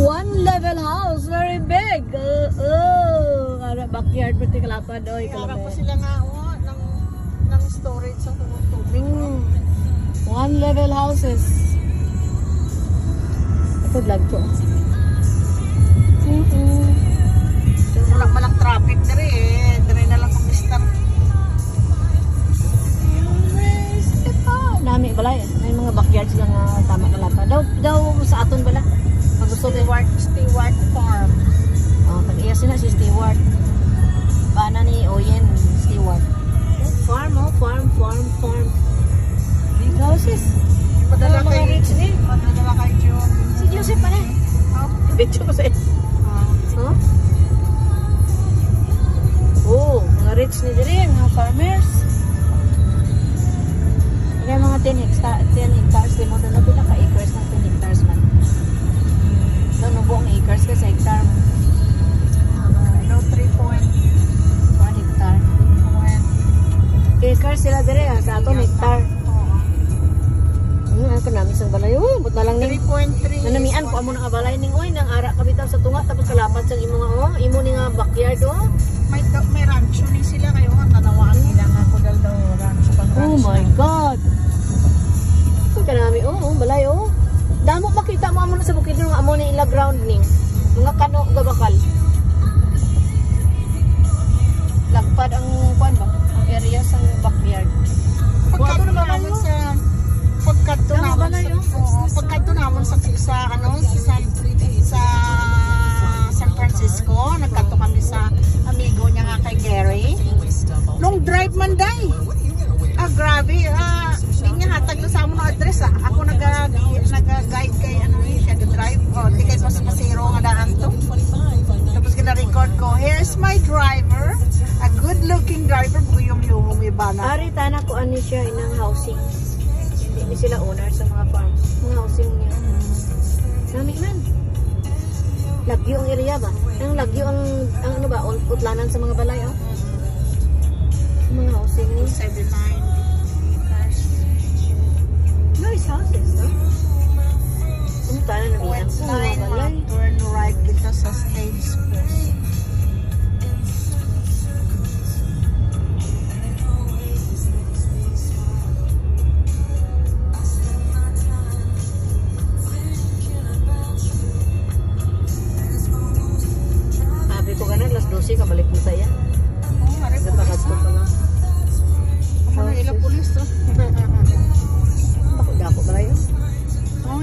One level house, very big. Backyard pati kalapad. Kaya pa sila nga ng storage sa tubig. One level houses. Ito vlog ko. Wala malang traffic na rin eh. Dari na lang kumistar. Nami bala eh. May mga backyard sila nga tama kalapad. Daw sa aton bala. Stewart Farm. Pag-iya sila si Stewart. Paana ni Oyen Stewart. Farm. Big houses. Padala mga kay rich din. Padala kay John. Si Joseph pa rin. Bitch ko sa'yo. Mga rich ni din. Mga farmers. Kaya mga 10 hectares. Di mo doon na pinaka-acres ng 10 hectares man. Doon na buong acres ka sa hectare mo. No, 3.1 hectare. Acres sila dire sa ato hectare. Ako namin isang balay. But na lang ni 3.3. nanamian ko amo nang balay ning oy nang ara kabitaw sa tunga tapos kalapad sa imo nga imo ni nga backyard May rancho ni sila kayo nga tanawaan nila nga ko daw rancho pa. Oh my god. Ko kanami balay damo makita mo amo na sa bukid nga amo ni ila ground ning mga kano gabakal. Lagpad ang kuan ba ang area sa backyard. Pagkadto naman sa pagkadto naman sa San Francisco, nagkadto kami sa amigo niya nga kay Gary. Long drive man day. Grabe. Hindi niya hatag na sa among address Ako nag-guide kay siya drive. Di kay pasero nga daan to. Tapos gina-record ko, here's my driver. A good-looking driver. Buyong-yung iba na. Ari, tana ko ano siya inang housing. Hindi sila owner sa mga farms. Mga housing niya. Nami man. Lagyo ang area ba? Ang lagyo ang ano ba? Utlanan sa mga balay mga housing niya. 79 acres. Nice houses, no? Ano tala na bilang West sa mga line, balay? turn right dito sa stage post. Sabi ko ganun, alas 12 kabalik mo saya. Hari Sa takad ko pa lang. Ano ilang pulis to? Dako ba yun?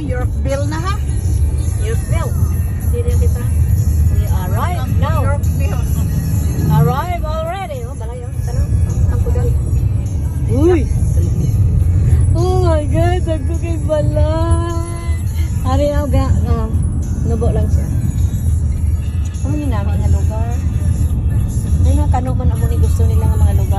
Yorkville na ha? Yorkville. Sino kita? We arrive now. Yorkville. Arrive already. Balay tanong. Ang kudal. Uy! Oh my God! Ako kay balay. Hari ga. Nubo lang siya. Ano ni namin nga lugar? May mga kanuban ako ni gusto nila nga mga lugar.